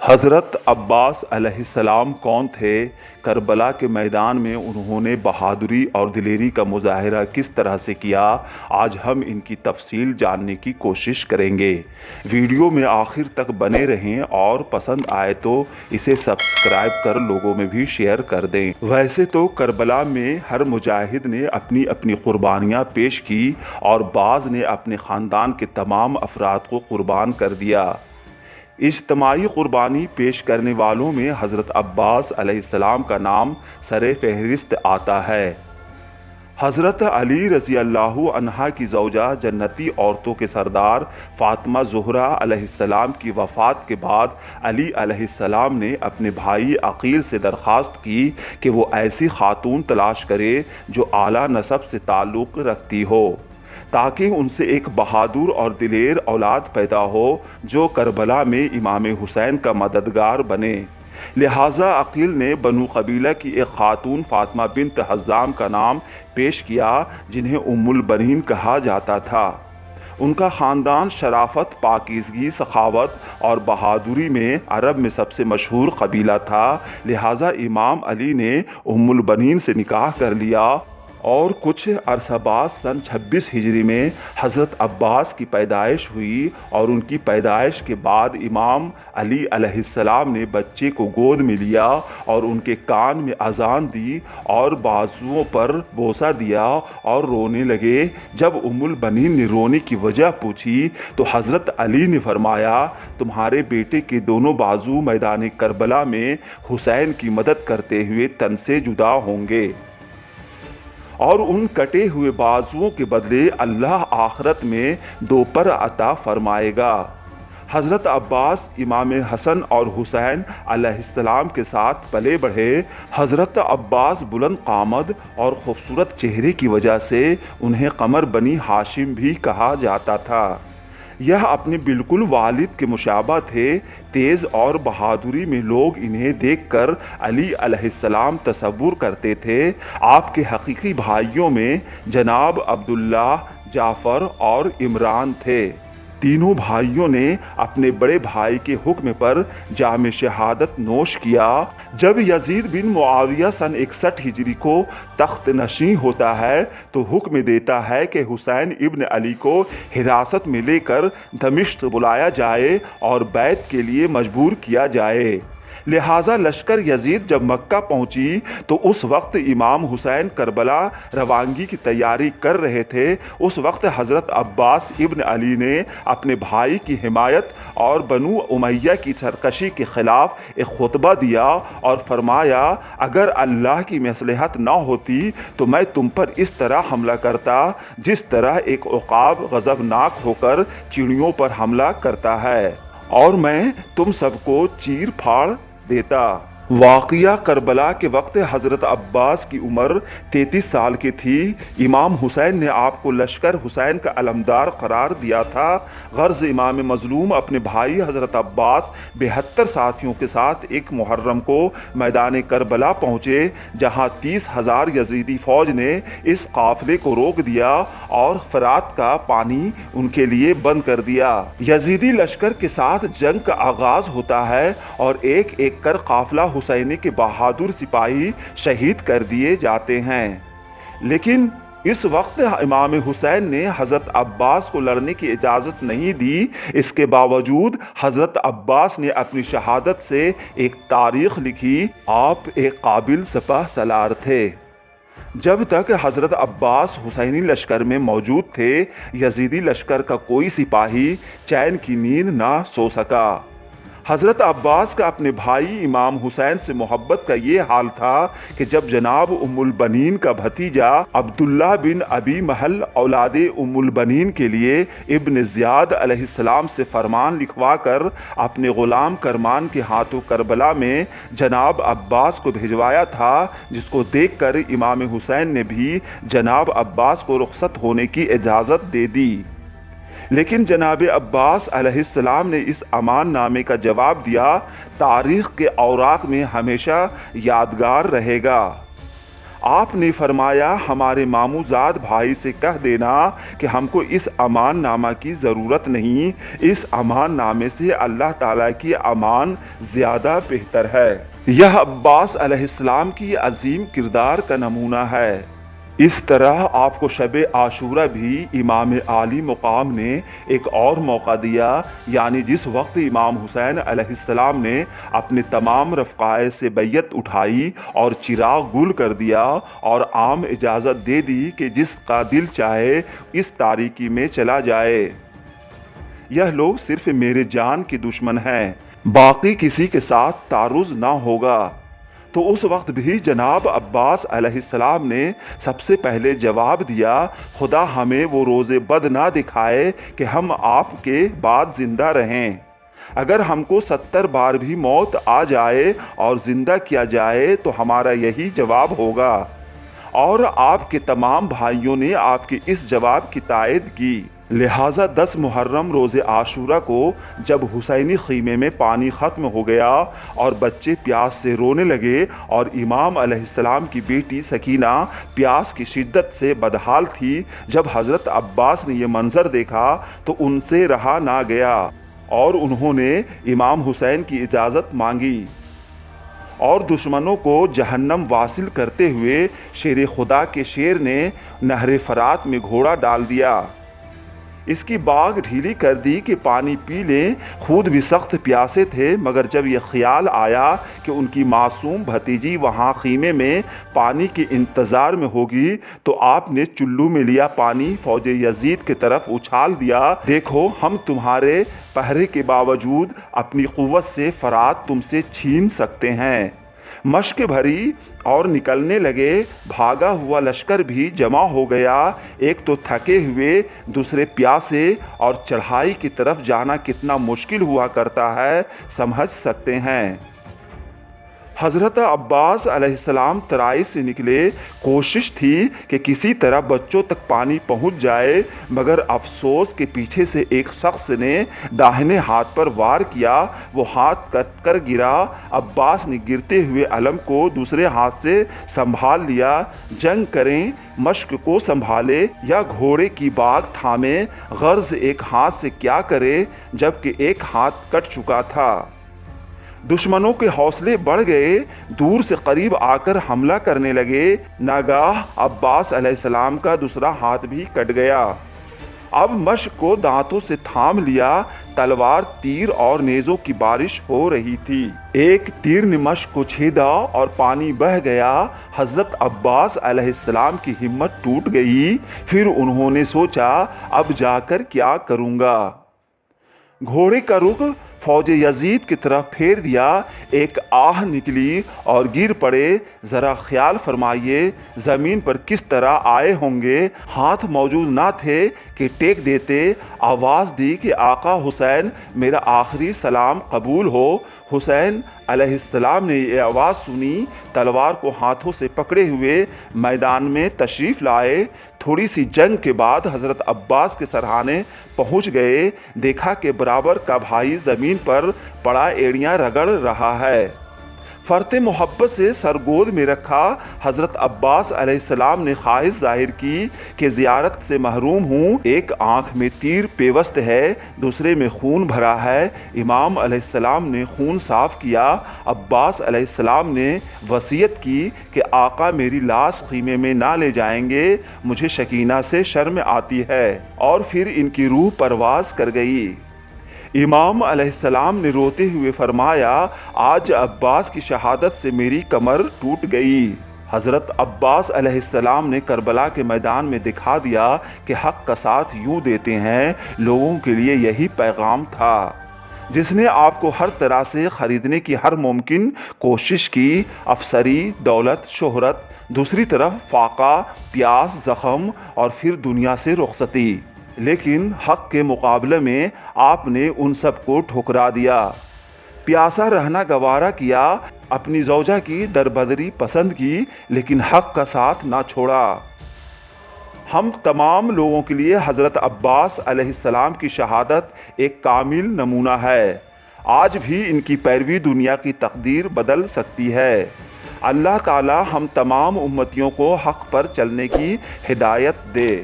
حضرت عباس علیہ السلام کون تھے؟ کربلا کے میدان میں انہوں نے بہادری اور دلیری کا مظاہرہ کس طرح سے کیا؟ آج ہم ان کی تفصیل جاننے کی کوشش کریں گے۔ ویڈیو میں آخر تک بنے رہیں اور پسند آئے تو اسے سبسکرائب کر لوگوں میں بھی شیئر کر دیں۔ ویسے تو کربلا میں ہر مجاہد نے اپنی اپنی قربانیاں پیش کی اور بعض نے اپنے خاندان کے تمام افراد کو قربان کر دیا۔ اجتماعی قربانی پیش کرنے والوں میں حضرت عباس علیہ السلام کا نام سر فہرست آتا ہے۔ حضرت علی رضی اللہ عنہ کی زوجہ جنتی عورتوں کے سردار فاطمہ زہرا علیہ السلام کی وفات کے بعد علی علیہ السلام نے اپنے بھائی عقیل سے درخواست کی کہ وہ ایسی خاتون تلاش کرے جو اعلیٰ نسب سے تعلق رکھتی ہو، تاکہ ان سے ایک بہادر اور دلیر اولاد پیدا ہو جو کربلا میں امام حسین کا مددگار بنے۔ لہٰذا عقیل نے بنو قبیلہ کی ایک خاتون فاطمہ بنت حزام کا نام پیش کیا، جنہیں ام البنین کہا جاتا تھا۔ ان کا خاندان شرافت، پاکیزگی، سخاوت اور بہادری میں عرب میں سب سے مشہور قبیلہ تھا، لہٰذا امام علی نے ام البنین سے نکاح کر لیا اور کچھ عرصہ بعد سن 26 ہجری میں حضرت عباس کی پیدائش ہوئی، اور ان کی پیدائش کے بعد امام علی علیہ السلام نے بچے کو گود میں لیا اور ان کے کان میں اذان دی اور بازوؤں پر بوسہ دیا اور رونے لگے۔ جب ام البنین نے رونے کی وجہ پوچھی تو حضرت علی نے فرمایا، تمہارے بیٹے کے دونوں بازو میدان کربلا میں حسین کی مدد کرتے ہوئے تن سے جدا ہوں گے، اور ان کٹے ہوئے بازوؤں کے بدلے اللہ آخرت میں دوپر عطا فرمائے گا۔ حضرت عباس امام حسن اور حسین علیہ السلام کے ساتھ پلے بڑھے۔ حضرت عباس بلند قامت اور خوبصورت چہرے کی وجہ سے انہیں قمر بنی ہاشم بھی کہا جاتا تھا۔ یہ اپنے بالکل والد کے مشابہ تھے۔ تیز اور بہادری میں لوگ انہیں دیکھ کر علی علیہ السلام تصور کرتے تھے۔ آپ کے حقیقی بھائیوں میں جناب عبداللہ، جعفر اور عمران تھے۔ تینوں بھائیوں نے اپنے بڑے بھائی کے حکم پر جام شہادت نوش کیا۔ جب یزید بن معاویہ سن 61 ہجری کو تخت نشین ہوتا ہے تو حکم دیتا ہے کہ حسین ابن علی کو حراست میں لے کر دمشق بلایا جائے اور بیعت کے لیے مجبور کیا جائے۔ لہٰذا لشکر یزید جب مکہ پہنچی تو اس وقت امام حسین کربلا روانگی کی تیاری کر رہے تھے۔ اس وقت حضرت عباس ابن علی نے اپنے بھائی کی حمایت اور بنو امیہ کی سرکشی کے خلاف ایک خطبہ دیا اور فرمایا، اگر اللہ کی مصلحت نہ ہوتی تو میں تم پر اس طرح حملہ کرتا جس طرح ایک عقاب غضبناک ہو کر چڑیوں پر حملہ کرتا ہے، اور میں تم سب کو چیر پھاڑ دیتا۔ واقعہ کربلا کے وقت حضرت عباس کی عمر 33 سال کی تھی۔ امام حسین نے آپ کو لشکر حسین کا علمدار قرار دیا تھا۔ غرض امام مظلوم اپنے بھائی حضرت عباس 72 ساتھیوں کے ساتھ ایک محرم کو میدان کربلا پہنچے، جہاں 30,000 یزیدی فوج نے اس قافلے کو روک دیا اور فرات کا پانی ان کے لیے بند کر دیا۔ یزیدی لشکر کے ساتھ جنگ کا آغاز ہوتا ہے اور ایک ایک کر قافلہ حسینی کے بہادر سپاہی شہید کر دیے جاتے ہیں، لیکن اس وقت امام حسین نے حضرت عباس کو لڑنے کی اجازت نہیں دی۔ اس کے باوجود حضرت عباس نے اپنی شہادت سے ایک تاریخ لکھی۔ آپ ایک قابل سپہ سالار تھے۔ جب تک حضرت عباس حسینی لشکر میں موجود تھے، یزیدی لشکر کا کوئی سپاہی چین کی نیند نہ سو سکا۔ حضرت عباس کا اپنے بھائی امام حسین سے محبت کا یہ حال تھا کہ جب جناب ام البنین کا بھتیجا عبداللہ بن ابی محل اولاد ام البنین کے لیے ابن زیاد علیہ السلام سے فرمان لکھوا کر اپنے غلام کرمان کے ہاتھوں کربلا میں جناب عباس کو بھیجوایا تھا، جس کو دیکھ کر امام حسین نے بھی جناب عباس کو رخصت ہونے کی اجازت دے دی۔ لیکن جناب عباس علیہ السلام نے اس امان نامے کا جواب دیا، تاریخ کے اوراق میں ہمیشہ یادگار رہے گا۔ آپ نے فرمایا ہمارے ماموزاد بھائی سے کہہ دینا کہ ہم کو اس امان نامہ کی ضرورت نہیں، اس امان نامے سے اللہ تعالیٰ کی امان زیادہ بہتر ہے۔ یہ عباس علیہ السلام کی عظیم کردار کا نمونہ ہے۔ اس طرح آپ کو شب عاشورہ بھی امام عالی مقام نے ایک اور موقع دیا، یعنی جس وقت امام حسین علیہ السلام نے اپنے تمام رفقائے سے بیعت اٹھائی اور چراغ گل کر دیا اور عام اجازت دے دی کہ جس کا دل چاہے اس تاریکی میں چلا جائے۔ یہ لوگ صرف میرے جان کے دشمن ہیں، باقی کسی کے ساتھ تعرض نہ ہوگا۔ تو اس وقت بھی جناب عباس علیہ السلام نے سب سے پہلے جواب دیا، خدا ہمیں وہ روز بد نہ دکھائے کہ ہم آپ کے بعد زندہ رہیں۔ اگر ہم کو 70 بار بھی موت آ جائے اور زندہ کیا جائے تو ہمارا یہی جواب ہوگا۔ اور آپ کے تمام بھائیوں نے آپ کے اس جواب کی تائید کی۔ لہٰذا 10 محرم روز عاشورہ کو جب حسینی خیمے میں پانی ختم ہو گیا اور بچے پیاس سے رونے لگے اور امام علیہ السلام کی بیٹی سکینہ پیاس کی شدت سے بدحال تھی، جب حضرت عباس نے یہ منظر دیکھا تو ان سے رہا نہ گیا اور انہوں نے امام حسین کی اجازت مانگی اور دشمنوں کو جہنم واصل کرتے ہوئے شیر خدا کے شیر نے نہر فرات میں گھوڑا ڈال دیا، اس کی باگ ڈھیلی کر دی کہ پانی پی لیں۔ خود بھی سخت پیاسے تھے، مگر جب یہ خیال آیا کہ ان کی معصوم بھتیجی وہاں خیمے میں پانی کے انتظار میں ہوگی تو آپ نے چلو میں لیا پانی فوج یزید کی طرف اچھال دیا، دیکھو ہم تمہارے پہرے کے باوجود اپنی قوت سے فرات تم سے چھین سکتے ہیں۔ مشق بھری اور نکلنے لگے۔ بھاگا ہوا لشکر بھی جمع ہو گیا، ایک تو تھکے ہوئے، دوسرے پیاسے، اور چڑھائی کی طرف جانا کتنا مشکل ہوا کرتا ہے سمجھ سکتے ہیں۔ حضرت عباس علیہ السلام ترائی سے نکلے، کوشش تھی کہ کسی طرح بچوں تک پانی پہنچ جائے، مگر افسوس کہ پیچھے سے ایک شخص نے داہنے ہاتھ پر وار کیا، وہ ہاتھ کٹ کر گرا۔ عباس نے گرتے ہوئے علم کو دوسرے ہاتھ سے سنبھال لیا۔ جنگ کریں، مشق کو سنبھالے یا گھوڑے کی باگ تھامے، غرض ایک ہاتھ سے کیا کرے جبکہ ایک ہاتھ کٹ چکا تھا۔ دشمنوں کے حوصلے بڑھ گئے، دور سے قریب آ کر حملہ کرنے لگے۔ ناگاہ عباس علیہ السلام کا دوسرا ہاتھ بھی کٹ گیا۔ اب مشق کو دانتوں سے تھام لیا، تلوار، تیر اور نیزوں کی بارش ہو رہی تھی۔ ایک تیر نے مشق کو چھیدا اور پانی بہہ گیا۔ حضرت عباس علیہ السلام کی ہمت ٹوٹ گئی۔ پھر انہوں نے سوچا اب جا کر کیا کروں گا۔ گھوڑے کا رخ فوج یزید کی طرف پھیر دیا۔ ایک آہ نکلی اور گر پڑے۔ ذرا خیال فرمائیے زمین پر کس طرح آئے ہوں گے۔ ہاتھ موجود نہ تھے کہ ٹیک دیتے۔ آواز دی کہ آقا حسین میرا آخری سلام قبول ہو۔ حسین علیہ السلام نے یہ آواز سنی، تلوار کو ہاتھوں سے پکڑے ہوئے میدان میں تشریف لائے۔ تھوڑی سی جنگ کے بعد حضرت عباس کے سرہانے پہنچ گئے۔ دیکھا کہ برابر کا بھائی زمین پر پڑا ایڑیاں رگڑ رہا ہے۔ فرط محبت سے سر گود میں رکھا۔ حضرت عباس علیہ السلام نے خواہش ظاہر کی کہ زیارت سے محروم ہوں، ایک آنکھ میں تیر پیوست ہے، دوسرے میں خون بھرا ہے۔ امام علیہ السلام نے خون صاف کیا۔ عباس علیہ السلام نے وصیت کی کہ آقا میری لاش خیمے میں نہ لے جائیں گے، مجھے سکینہ سے شرم آتی ہے، اور پھر ان کی روح پرواز کر گئی۔ امام علیہ السلام نے روتے ہوئے فرمایا آج عباس کی شہادت سے میری کمر ٹوٹ گئی۔ حضرت عباس علیہ السلام نے کربلا کے میدان میں دکھا دیا کہ حق کا ساتھ یوں دیتے ہیں۔ لوگوں کے لیے یہی پیغام تھا۔ جس نے آپ کو ہر طرح سے خریدنے کی ہر ممکن کوشش کی، افسری، دولت، شہرت، دوسری طرف فاقہ، پیاس، زخم اور پھر دنیا سے رخصتی، لیکن حق کے مقابلے میں آپ نے ان سب کو ٹھکرا دیا۔ پیاسا رہنا گوارا کیا، اپنی زوجہ کی دربدری پسند کی، لیکن حق کا ساتھ نہ چھوڑا۔ ہم تمام لوگوں کے لیے حضرت عباس علیہ السلام کی شہادت ایک کامل نمونہ ہے۔ آج بھی ان کی پیروی دنیا کی تقدیر بدل سکتی ہے۔ اللہ تعالی ہم تمام امتیوں کو حق پر چلنے کی ہدایت دے۔